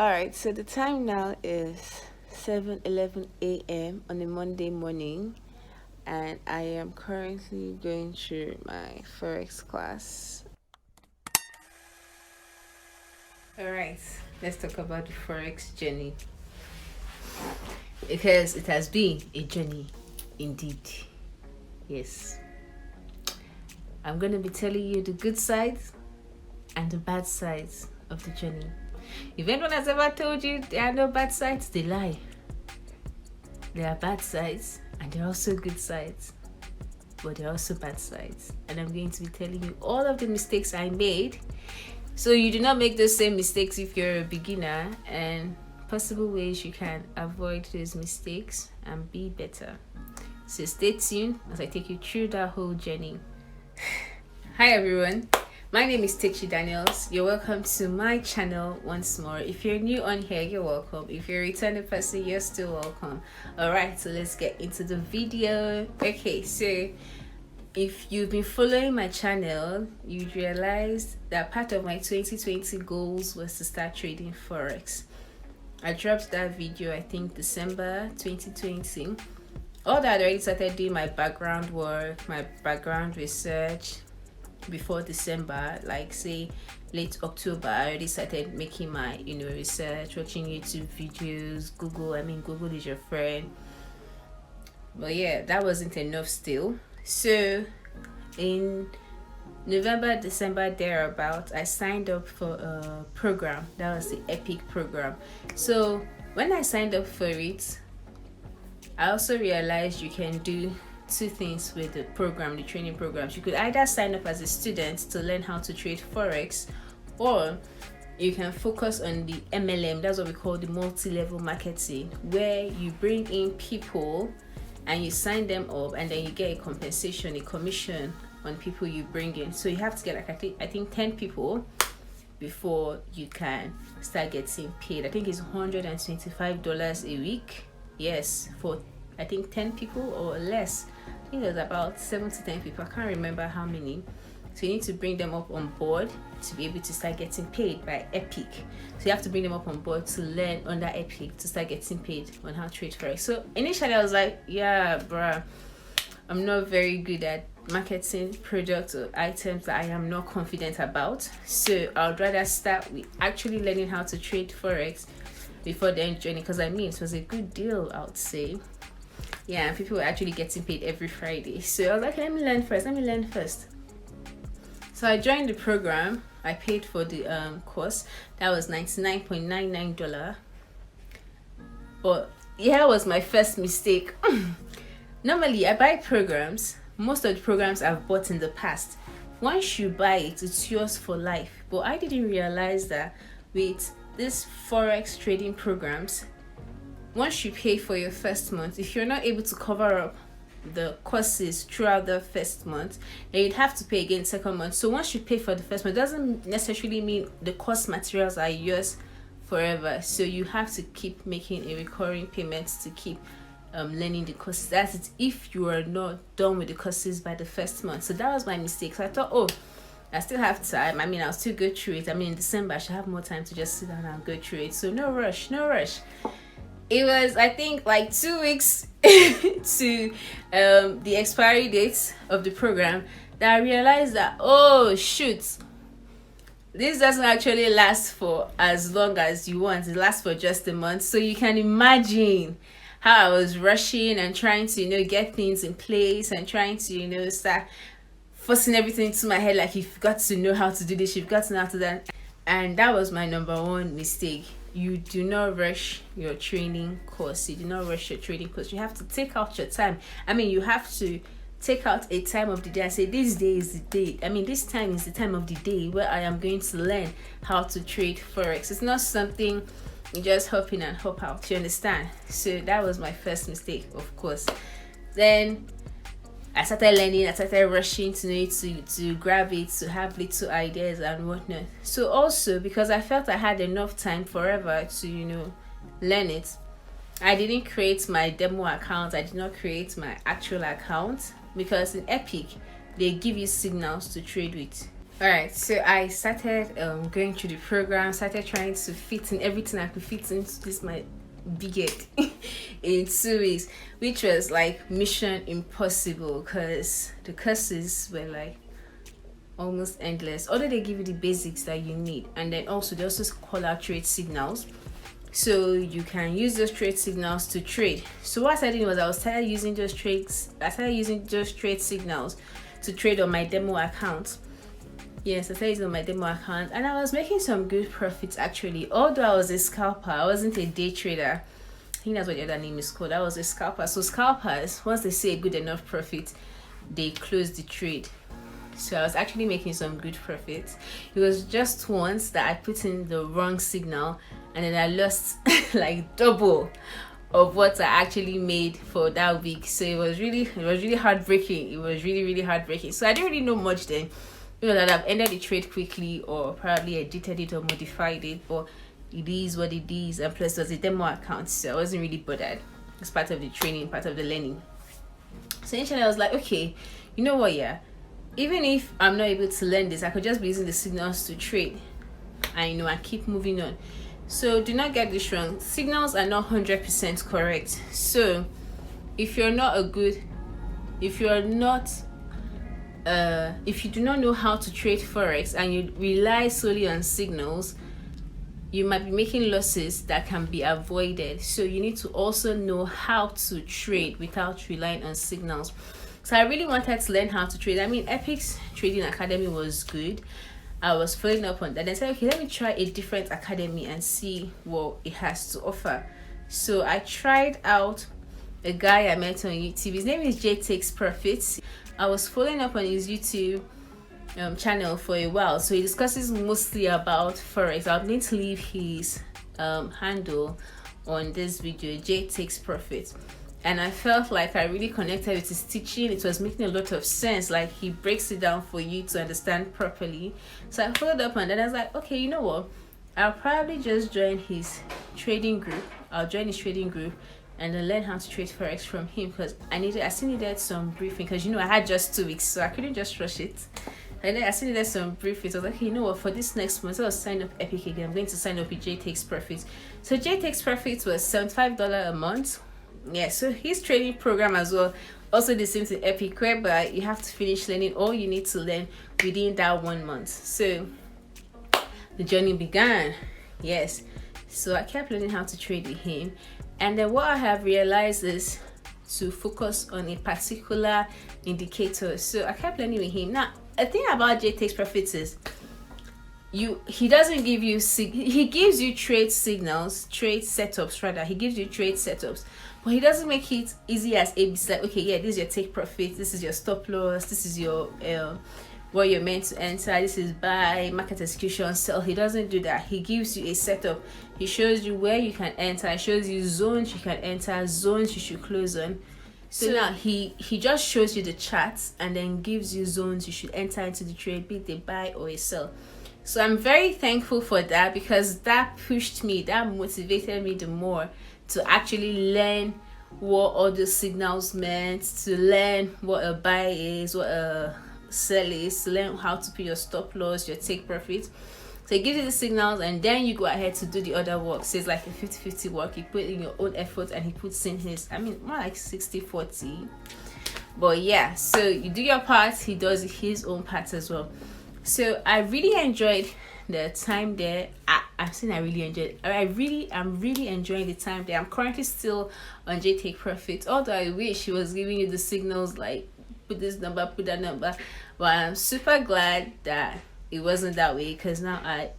Alright, so the time now is 7:11 a.m. on a Monday morning, and I am currently going through my Forex class. Alright, let's talk about the Forex journey because it has been a journey indeed. Yes, I'm going to be telling you the good sides and the bad sides of the journey. If anyone has ever told you there are no bad sides, they lie. There are bad sides and there are also good sides, but there are also bad sides. And I'm going to be telling you all of the mistakes I made so you do not make those same mistakes if you're a beginner, and possible ways you can avoid those mistakes and be better. So stay tuned as I take you through that whole journey. Hi everyone. My name is Techi Daniels. You're welcome to my channel once more. If you're new on here, you're welcome. If you're a returning person, you're still welcome. Alright, so let's get into the video. Okay, so if you've been following my channel, you'd realize that part of my 2020 goals was to start trading Forex. I dropped that video, I think December 2020. All that I already started doing my background work, my background research, before December, like say late October. I already started making my research, watching YouTube videos, Google is your friend. But yeah, that wasn't enough still. So in November, December thereabout, I signed up for a program that was the Epic program. So when I signed up for it, I also realized you can do two things with the program, the training programs. You could either sign up as a student to learn how to trade Forex, or you can focus on the MLM. That's what we call the multi-level marketing, where you bring in people and you sign them up, and then you get a compensation, a commission on people you bring in. So you have to get like I think 10 people before you can start getting paid. I think it's $125 a week. Yes, for I think 10 people or less. I think there's about 7 to 10 people. I can't remember how many. So you need to bring them up on board to be able to start getting paid by Epic. So you have to bring them up on board to learn under Epic to start getting paid on how to trade Forex. So initially I was like, yeah, bruh, I'm not very good at marketing products or items that I am not confident about. So I would rather start with actually learning how to trade Forex before then joining, because it was a good deal, I would say. Yeah, and people were actually getting paid every Friday. So I was like, let me learn first. So I joined the program. I paid for the course. That was $99.99. But here was my first mistake. Normally I buy programs. Most of the programs I've bought in the past, once you buy it, it's yours for life. But I didn't realize that with these Forex trading programs, once you pay for your first month, if you're not able to cover up the courses throughout the first month, then you'd have to pay again second month. So once you pay for the first month, it doesn't necessarily mean the course materials are yours forever. So you have to keep making a recurring payment to keep learning the courses. That's it, if you are not done with the courses by the first month. So that was my mistake. So I thought, I still have time. I'll still go through it. In December I should have more time to just sit down and go through it. So no rush. It was, I think, like 2 weeks to the expiry date of the program that I realized that, oh shoot, this doesn't actually last for as long as you want. It lasts for just a month. So you can imagine how I was rushing and trying to get things in place and trying to start forcing everything into my head, like you've got to know how to do this, you've got to know how to do that. And that was my number one mistake. You do not rush your training course. You have to take out your time. You have to take out a time of the day and say, this day is the day. This time is the time of the day where I am going to learn how to trade Forex. It's not something you just hop in and hop out. You understand? So that was my first mistake, of course. Then I started learning, I started rushing to grab it, to have little ideas and whatnot. So also, because I felt I had enough time forever to, learn it, I didn't create my demo account. I did not create my actual account, because in Epic, they give you signals to trade with. All right, so I started going through the program, started trying to fit in everything I could fit into this my big head in 2 weeks, which was like mission impossible because the courses were like almost endless. Although they give you the basics that you need, and then also they also call out trade signals, so you can use those trade signals to trade. So what I started doing was I started using those trade signals to trade on my demo account. Yes, I started using on my demo account, and I was making some good profits actually. Although I was a scalper, I wasn't a day trader. I think that's what the other name is called. I was a scalper. So scalpers, once they see a good enough profit, they close the trade. So I was actually making some good profits. It was just once that I put in the wrong signal, and then I lost like double of what I actually made for that week. So it was really heartbreaking. It was really heartbreaking. So I didn't really know much then. You know that I've ended the trade quickly, or probably edited it or modified it, or it is what it is, and plus there's a demo account, so I wasn't really bothered. It's part of the training, part of the learning. So initially I was like, okay, you know what, yeah, even if I'm not able to learn this, I could just be using the signals to trade, and I keep moving on. So do not get this wrong, signals are not 100% correct. So if you do not know how to trade Forex and you rely solely on signals, you might be making losses that can be avoided. So you need to also know how to trade without relying on signals. So I really wanted to learn how to trade. I mean, Epic's Trading Academy was good. I was following up on that and said, okay, let me try a different academy and see what it has to offer. So I tried out a guy I met on YouTube. His name is Jay Takes Profits. I was following up on his YouTube channel for a while, so he discusses mostly about Forex. I'm going to leave his handle on this video, Jay Takes Profit, and I felt like I really connected with his teaching. It was making a lot of sense, like he breaks it down for you to understand properly. So I followed up on that. I was like, okay, you know what, I'll probably just join his trading group. And then learn how to trade Forex from him, because I still needed some briefing, because I had just 2 weeks, so I couldn't just rush it. And then I still needed some briefings. I was like, okay, you know what, for this next month, I'll sign up Epic again. I'm going to sign up with Jay Takes Profits. So Jay Takes Profits was $75 a month. Yeah, so his training program as well, also the same to Epic, but you have to finish learning all you need to learn within that 1 month. So the journey began. Yes, so I kept learning how to trade with him. And then what I have realized is to focus on a particular indicator. So I kept learning with him. Now, the thing about Jay Takes Profits is he doesn't give you he gives you trade setups rather. He gives you trade setups, but he doesn't make it easy as ABC. Like, okay, yeah, this is your take profit, this is your stop loss, this is your what you're meant to enter, this is buy, market execution, sell. He doesn't do that. He gives you a setup. He shows you where you can enter. He shows you zones you can enter, zones you should close on. So now he just shows you the charts and then gives you zones you should enter into the trade, be it a buy or a sell. So I'm very thankful for that, because that motivated me the more to actually learn what all the signals meant, to learn what a buy is, what a sell is, to learn how to put your stop loss, your take profit. So it gives you the signals, and then you go ahead to do the other work. So it's like a 50-50 work. You put in your own effort and he puts in his, more like 60-40. But yeah, so you do your part, he does his own part as well. So I really enjoyed the time there. I'm really enjoying the time there. I'm currently still on Jay Take Profit, although I wish he was giving you the signals like put this number, put that number. But I'm super glad that it wasn't that way, because now I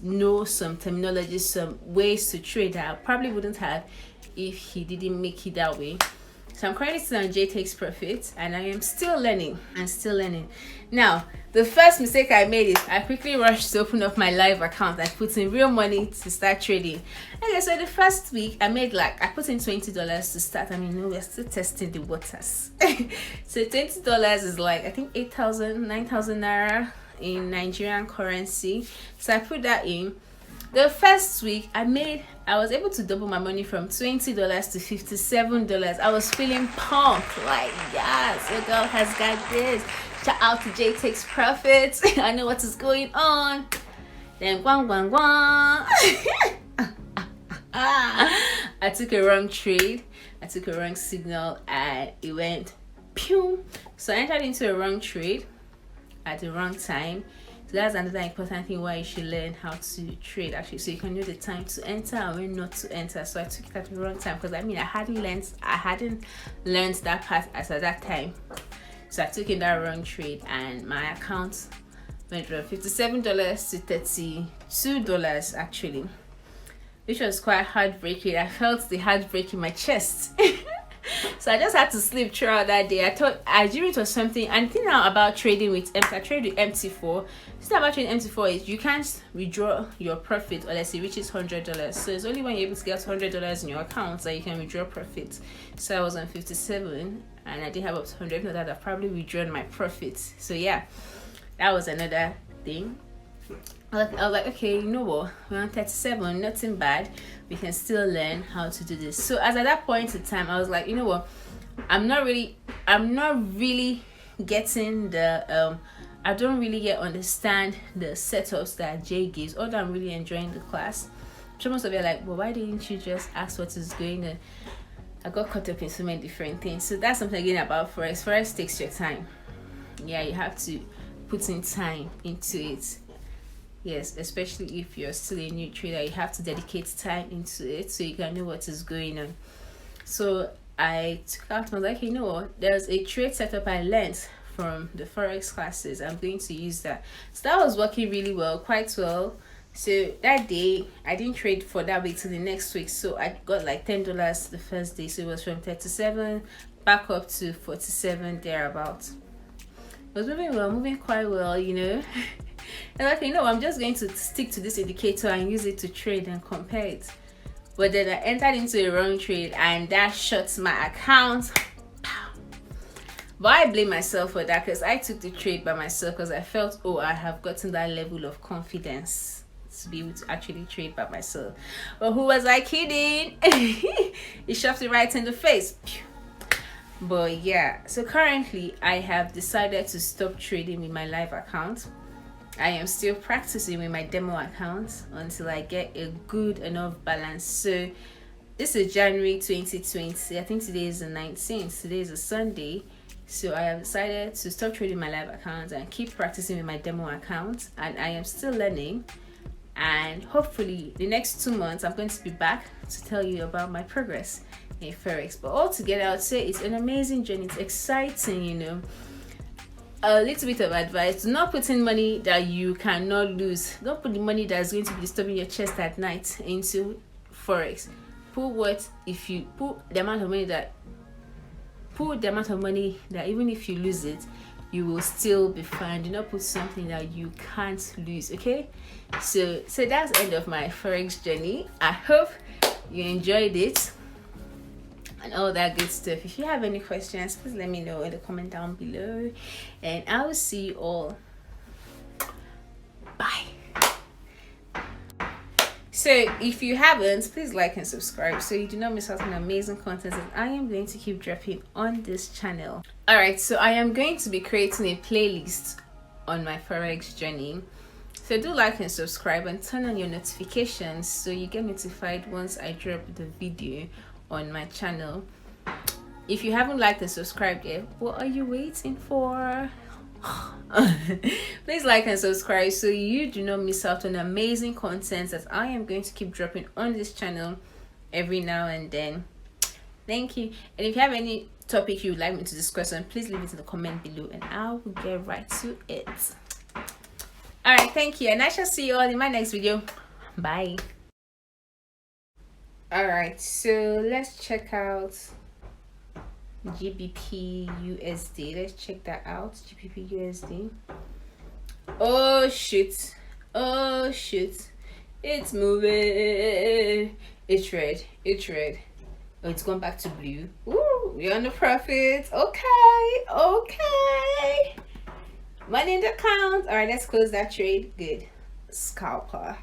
know some terminology, some ways to trade that I probably wouldn't have if he didn't make it that way. So I'm currently still on Jay Takes Profit, and I am still learning. Now, the first mistake I made is I quickly rushed to open up my live account. I put in real money to start trading. Okay, so the first week I put in $20 to start. We're still testing the waters. So $20 is like, I think 8,000, 9,000 naira in Nigerian currency. So I put that in. The first week I was able to double my money from $20 to $57. I was feeling pumped, like, yes, your girl has got this. Shout out to J Takes Profits. I know what is going on. Then guang guang guang. I took a wrong trade. I took a wrong signal and it went pew. So I entered into a wrong trade at the wrong time. So that's another important thing why you should learn how to trade, actually, so you can know the time to enter and when not to enter. So I took it at the wrong time because I hadn't learned that part as at that time. So I took in that wrong trade and my account went from $57 to $32 actually, which was quite heartbreaking. I felt the heartbreak in my chest. So I just had to sleep throughout that day. I knew it was something. And the thing now about trading with I trade with MT4. The thing about trading MT4 is you can't withdraw your profit unless it reaches $100. So it's only when you're able to get $100 in your account that you can withdraw profit. So I was on 57 and I didn't have up to 100. If not, I'd probably withdrawn my profits. So yeah, that was another thing. I was like, okay, you know what? We're on 37, nothing bad. We can still learn how to do this. So as at that point in time, I was like, you know what? I'm not really getting the I don't really yet understand the setups that Jay gives, although I'm really enjoying the class. So most of you are like, well, why didn't you just ask what is going on? I got caught up in so many different things. So that's something again about Forex. Forex takes your time. Yeah, you have to put in time into it. Yes, especially if you're still a new trader, you have to dedicate time into it so you can know what is going on. So I took out, I was like, you know what, there's a trade setup I learned from the Forex classes. I'm going to use that. So that was working really well, quite well. So that day I didn't trade for that week till the next week. So I got like $10 the first day. So it was from 37 back up to 47 thereabouts. It was moving quite well, you know. And like, you know, I'm just going to stick to this indicator and use it to trade and compare it. But then I entered into a wrong trade and that shuts my account. But I blame myself for that because I took the trade by myself because I felt, oh, I have gotten that level of confidence to be able to actually trade by myself. But who was I kidding? It shoved it right in the face. But yeah, so currently I have decided to stop trading with my live account. I am still practicing with my demo account until I get a good enough balance. So this is January 2020. I think today is the 19th. Today is a Sunday. So I have decided to stop trading my live account and keep practicing with my demo account. And I am still learning. And hopefully the next 2 months I'm going to be back to tell you about my progress in Forex. But altogether, I would say it's an amazing journey. It's exciting, you know. A little bit of advice: do not put in money that you cannot lose. Don't put the money that's going to be disturbing your chest at night into Forex. Put the amount of money that even if you lose it, you will still be fine. Do not put something that you can't lose. Okay, so that's the end of my Forex journey. I hope you enjoyed it and all that good stuff. If you have any questions, please let me know in the comment down below, and I will see you all. Bye. So if you haven't, please like and subscribe so you do not miss out on amazing content that I am going to keep dropping on this channel. All right, so I am going to be creating a playlist on my Forex journey. So do like and subscribe and turn on your notifications so you get notified once I drop the video on my channel. If you haven't liked and subscribed yet, what are you waiting for? Please like and subscribe so you do not miss out on amazing content that I am going to keep dropping on this channel every now and then. Thank you. And if you have any topic you would like me to discuss on, please leave it in the comment below and I will get right to it. All right, thank you, and I shall see you all in my next video. Bye. All right, so let's check out GBP USD. Let's check that out. GBP USD. Oh shoot, it's moving. It's red. Oh, it's gone back to blue. Ooh, we're on the profit. Okay, money in the account. All right, let's close that trade. Good. scalper.